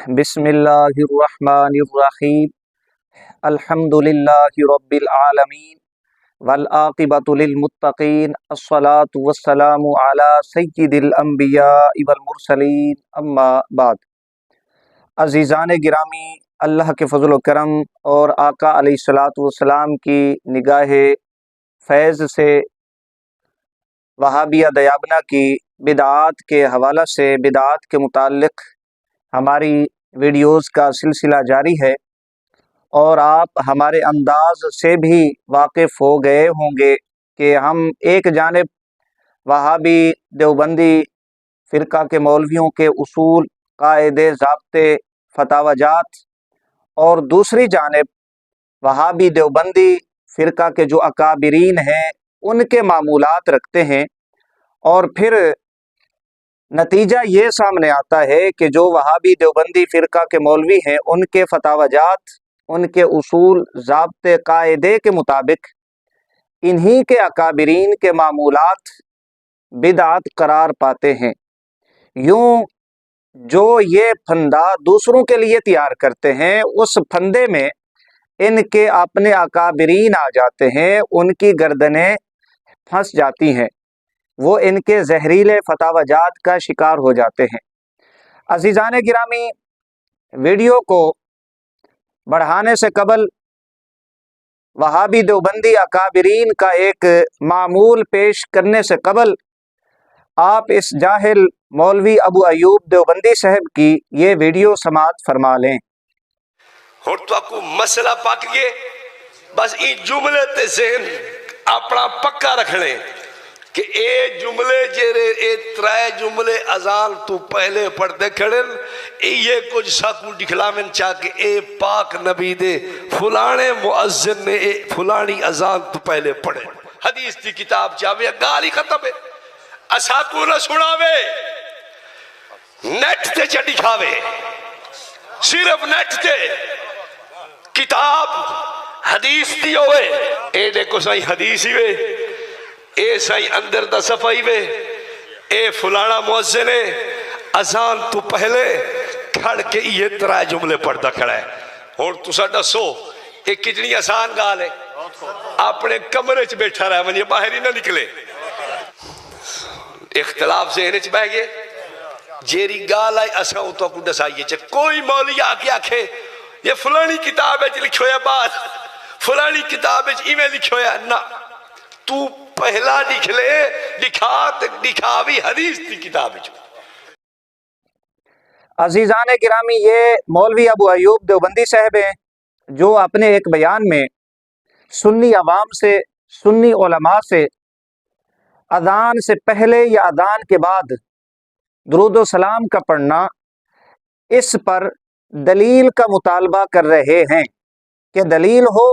بسم اللہ الرحمن الرحیم الحمدللہ رب العالمین والعاقبۃ للمتقین الصلاۃ والسلام علی سید الانبیاء والمرسلین اما بعد۔ عزیزان گرامی، اللہ کے فضل و کرم اور آقا علیہ الصلاۃ والسلام کی نگاہ فیض سے وہابیہ دیابنا کی بدعات کے حوالہ سے بدعات کے متعلق ہماری ویڈیوز کا سلسلہ جاری ہے، اور آپ ہمارے انداز سے بھی واقف ہو گئے ہوں گے کہ ہم ایک جانب وہابی دیوبندی فرقہ کے مولویوں کے اصول، قاعدے، ضابطے، فتاوی جات، اور دوسری جانب وہابی دیوبندی فرقہ کے جو اکابرین ہیں ان کے معمولات رکھتے ہیں، اور پھر نتیجہ یہ سامنے آتا ہے کہ جو وہابی دیوبندی فرقہ کے مولوی ہیں ان کے فتاوی جات، ان کے اصول، ضابطے، قاعدے کے مطابق انہی کے اکابرین کے معمولات بدعت قرار پاتے ہیں۔ یوں جو یہ پھندا دوسروں کے لیے تیار کرتے ہیں، اس پھندے میں ان کے اپنے اکابرین آ جاتے ہیں، ان کی گردنیں پھنس جاتی ہیں، وہ ان کے زہریلے فتاوی جات کا شکار ہو جاتے ہیں۔ عزیزان گرامی، ویڈیو کو بڑھانے سے قبل وہابی دیوبندی اکابرین کا ایک معمول پیش کرنے سے قبل آپ اس جاہل مولوی ابو ایوب دیوبندی صاحب کی یہ ویڈیو سماعت فرما لیں۔ ہن تو کو مسئلہ پک گئے، بس ای جملے تے ذہن اپنا پکا رکھنے کہ اے جملے جیرے اے ترائے جملے اذان تو پہلے پڑھتے کھڑن، یہ کچھ ساکو دکھلاویں چاہ کہ اے پاک نبی دے فلانے مؤذن نے اے فلانی اذان تو پہلے پڑھے، حدیث کی کتاب چاہوے گالی ختم ہے، اساکو نہ سناوے، نیٹ تے چا دکھاوے، صرف نیٹ تے کتاب حدیث دی ہوئے، اے دیکھو سائیں حدیث ہی ہوئے، اے سائی اندر دا صفائی وے، اے فلانا مؤذن ہے اذان تو پہلے کھڑ کے یہ ترائے جملے پڑھتا کھڑا ہے۔ اور تو سا دسو ایک کتنی آسان گال ہے، اپنے کمرے چ بیٹھا رہا ہے، من یہ باہر ہی نہ نکلے، اختلاف ذہن چ بہ گئے، جیری گال آئی اسا تو کو دسائیے چاہ کوئی مولی آکے آکھے یہ فلانی کتاب ہے لکھو یا بعد فلانی کتاب ہے ایمیں لکھو یا نہ، تو پہلا لکھ لے، دکھاوی حدیث کی کتاب ہے۔ عزیزان گرامی، یہ مولوی ابو ایوب دیوبندی صاحب ہیں جو اپنے ایک بیان میں سنی عوام سے، سنی علماء سے اذان سے پہلے یا اذان کے بعد درود و سلام کا پڑھنا، اس پر دلیل کا مطالبہ کر رہے ہیں کہ دلیل ہو،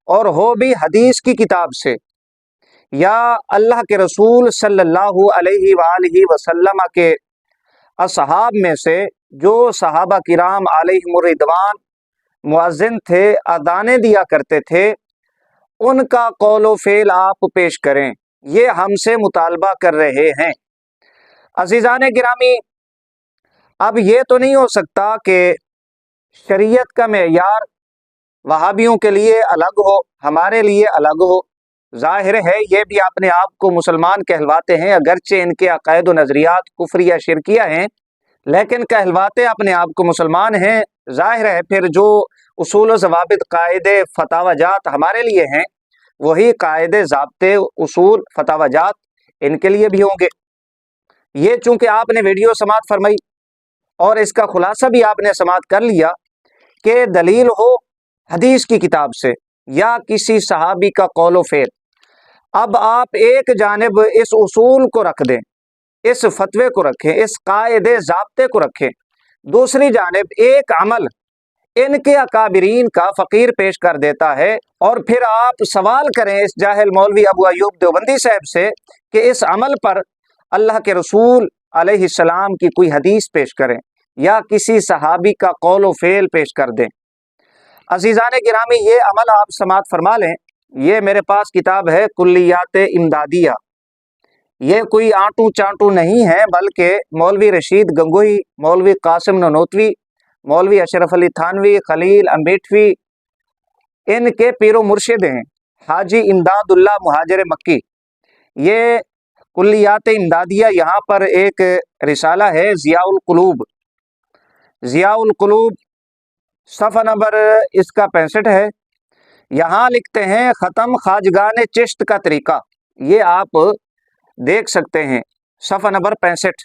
اور ہو بھی حدیث کی کتاب سے یا اللہ کے رسول صلی اللہ علیہ وآلہ وسلم کے اصحاب میں سے جو صحابہ کرام علیہم الرضوان مؤذن تھے، اذانیں دیا کرتے تھے، ان کا قول و فعل آپ پیش کریں، یہ ہم سے مطالبہ کر رہے ہیں۔ عزیزان گرامی، اب یہ تو نہیں ہو سکتا کہ شریعت کا معیار وہابیوں کے لیے الگ ہو، ہمارے لیے الگ ہو۔ ظاہر ہے یہ بھی اپنے آپ کو مسلمان کہلواتے ہیں، اگرچہ ان کے عقائد و نظریات کفریہ شرکیہ ہیں، لیکن کہلواتے اپنے آپ کو مسلمان ہیں۔ ظاہر ہے پھر جو اصول و ضوابط، قاعدے، فتاوی جات ہمارے لیے ہیں، وہی قاعدے، ضابطے، اصول، فتاوی جات ان کے لیے بھی ہوں گے۔ یہ چونکہ آپ نے ویڈیو سماعت فرمائی اور اس کا خلاصہ بھی آپ نے سماعت کر لیا کہ دلیل ہو حدیث کی کتاب سے یا کسی صحابی کا قول و فعل، اب آپ ایک جانب اس اصول کو رکھ دیں، اس فتوے کو رکھیں، اس قاعدے ضابطے کو رکھیں، دوسری جانب ایک عمل ان کے اکابرین کا فقیر پیش کر دیتا ہے، اور پھر آپ سوال کریں اس جاہل مولوی ابو ایوب دیوبندی صاحب سے کہ اس عمل پر اللہ کے رسول علیہ السلام کی کوئی حدیث پیش کریں یا کسی صحابی کا قول و فعل پیش کر دیں۔ عزیزان گرامی، یہ عمل آپ سماعت فرما لیں، یہ میرے پاس کتاب ہے کلیات امدادیہ، یہ کوئی آنٹو چانٹو نہیں ہے، بلکہ مولوی رشید گنگوہی، مولوی قاسم ننوتوی मौलवी अशरफ अली थानवी, खलील अम्बेठवी, इनके पीरो मुर्शिद हैं हाजी इमदादुल्लाह मुहाजिर मक्की। ये कुल्लियात इमदादिया, यहाँ पर एक रिसाला है ज़ियाउल कुलूब, ज़ियाउल कुलूब सफ़ा नंबर इसका 65 है। यहाँ लिखते हैं ख़त्म ख्वाजगान चिश्त का तरीका, ये आप देख सकते हैं सफ़ा नंबर 65।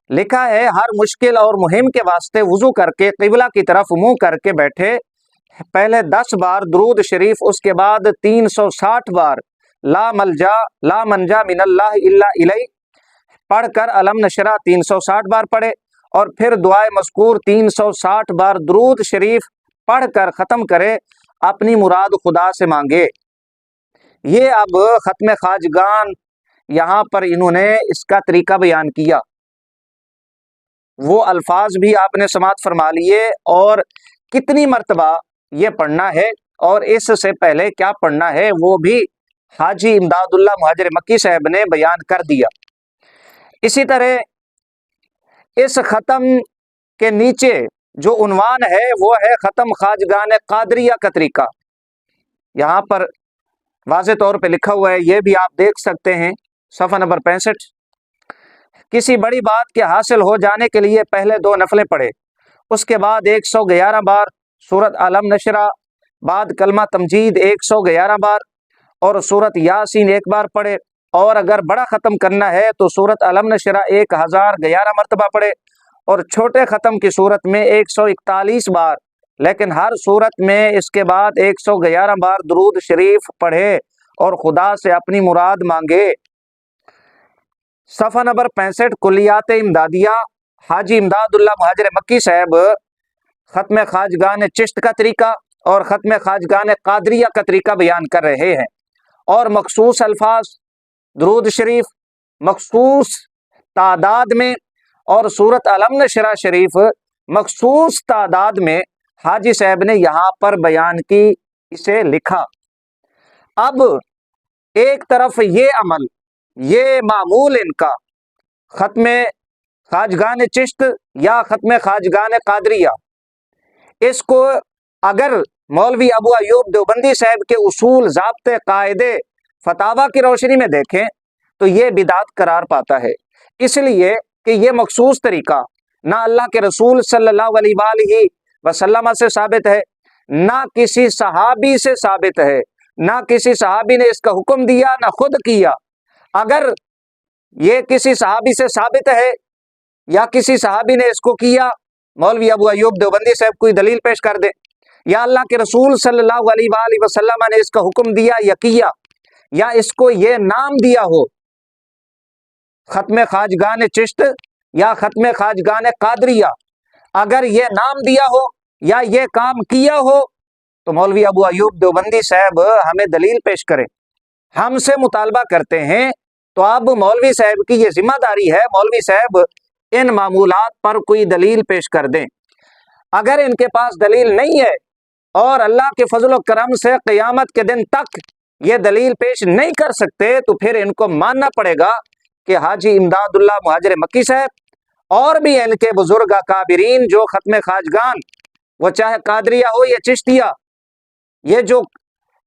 लिखा है हर मुश्किल और मुहिम के वास्ते वुज़ू करके क़िबला की तरफ मुंह करके बैठे, पहले 10 बार दुरूद शरीफ, उसके बाद 360 बार ला मंजा मिनल्लाह इल्ला इलैह पढ़कर अलम नशरा 360 बार पढ़े, और फिर दुआए मज़कूर 360 बार दुरूद शरीफ पढ़कर ख़त्म करे, अपनी मुराद खुदा से मांगे। ये अब ख़त्म ख्वाजगान यहाँ पर इन्होंने इसका तरीका बयान किया। वो अल्फाज भी आपने समात फरमा लिए और कितनी मर्तबा ये पढ़ना है और इससे पहले क्या पढ़ना है वो भी हाजी इमदादुल्लाह मुहाजिर मक्की साहब ने बयान कर दिया। इसी तरह इस ख़त्म के नीचे जो उन्वान है वो है ख़त्म ख्वाजगान कादरिया का तरीका। यहाँ पर वाज़े तौर पे लिखा हुआ है, ये भी आप देख सकते हैं सफ़ा नंबर 65। किसी बड़ी बात के हासिल हो जाने के लिए पहले 2 नफलें पढ़े, उसके बाद 111 बार सूरत अलम नशरा, बाद कलमा तमजीद 111 बार और सूरत यासीन 1 बार पढ़े, और अगर बड़ा ख़त्म करना है तो सूरत अलम नशरा 1011 मरतबा पढ़े, और छोटे ख़त्म की सूरत में 141 बार, लेकिन हर सूरत में इसके बाद 111 बार दुरूद शरीफ पढ़े और खुदा से अपनी मुराद मांगे। सफ़ा नंबर 65 कुल्लियात इमदादिया, हाजी इमदादुल्लाह मुहाजिर मक्की साहब ख़त्म ख्वाजगान चिश्त का तरीका और ख़त्म ख्वाजगान कादरिया का तरीका बयान कर रहे हैं, और मखसूस अल्फाज दुरूद शरीफ मखसूस तादाद में और सूरत अलम नशरा शरीफ मखसूस तादाद में हाजी साहब ने यहाँ पर बयान की, इसे लिखा। अब एक तरफ ये अमल, ये मामूल इनका ख़त्म ख्वाजगान चिश्त या ख़त्म ख्वाजगान कादरिया, इसको अगर मौलवी अबू अयूब देवबंदी साहब के उसूल, ज़ाब्ते, कायदे, फतावा की रोशनी में देखें तो ये बिदात करार पाता है, इसलिए कि ये मखसूस तरीका ना अल्लाह के रसूल सल्लल्लाहु अलैहि वसल्लम से साबित है, ना किसी सहाबी से साबित है, ना किसी सहाबी ने इसका हुक्म दिया ना खुद किया। अगर ये किसी सहाबी से साबित है या किसी सहाबी ने इसको किया, मौलवी अबू अयूब देवबंदी साहब कोई दलील पेश कर दे, या अल्लाह के रसूल सल्लल्लाहु अलैहि वसल्लम ने इसका हुक्म दिया या किया, या इसको ये नाम दिया हो ख़त्म ख्वाजगान चिश्त या ख़त्म ख्वाजगान कादरिया, अगर ये नाम दिया हो या ये काम किया हो तो मौलवी अबू अयूब देवबंदी साहब हमें दलील पेश करें। हमसे मुतालबा करते हैं तो अब मौलवी साहब की ये जिम्मेदारी है, मौलवी साहब इन मामूलात पर कोई दलील पेश कर दें। अगर इनके पास दलील नहीं है और अल्लाह के फजल व करम से क़यामत के दिन तक ये दलील पेश नहीं कर सकते तो फिर इनको मानना पड़ेगा कि हाजी इमदादुल्लाह मुहाजिर मक्की साहब और भी इनके बुजुर्ग अकाबिरीन जो ख़त्म ख्वाजगान, वो चाहे कादरिया हो या चिश्तिया, ये जो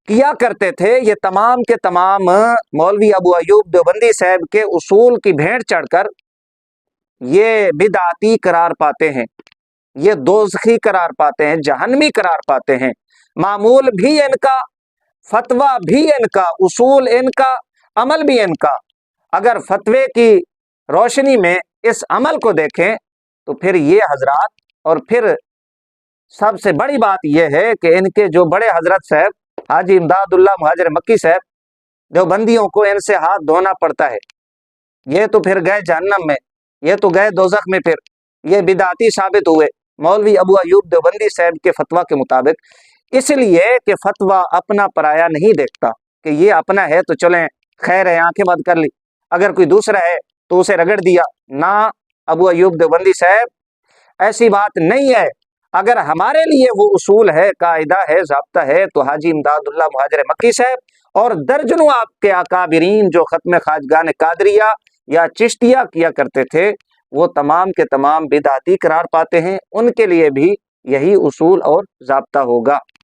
किया करते थे, ये तमाम के तमाम मौलवी अबू अयूब देवबंदी साहब के उसूल की भेंट चढ़कर ये बिदाती करार पाते हैं, ये दोज़खी करार पाते हैं, जहन्नमी करार पाते हैं। मामूल भी इनका, फतवा भी इनका, उसूल इनका, अमल भी इनका। अगर फतवे की रोशनी में इस अमल को देखें तो फिर ये हजरात, और फिर सबसे बड़ी बात यह है कि इनके जो बड़े हजरत साहब हाजी इमदादुल्लाह मुहाजिर मक्की साहब, देवबंदियों को इनसे हाथ धोना पड़ता है। ये तो फिर गए जहन्नम में, ये तो गए दोज़ख में, फिर ये बिदाती साबित हुए मौलवी अबू अयूब देवबंदी साहब के फतवा के मुताबिक, इसलिए कि फतवा अपना पराया नहीं देखता कि ये अपना है तो चलें खैर है, आंखें बंद कर ली, अगर कोई दूसरा है तो उसे रगड़ दिया। ना अबू अयूब देवबंदी साहब, ऐसी बात नहीं है। अगर हमारे लिए वो उसूल है, कायदा है, ज़ाब्ता है तो हाजी इमदादुल्लाह मुहाजिर मक्की साहब और दर्जनों आपके अकाबिरीन जो ख़त्म ख्वाजगान कादरिया या चिश्तिया किया करते थे, وہ تمام کے تمام بدعتی قرار پاتے ہیں، ان کے لیے بھی یہی اصول اور ضابطہ ہوگا۔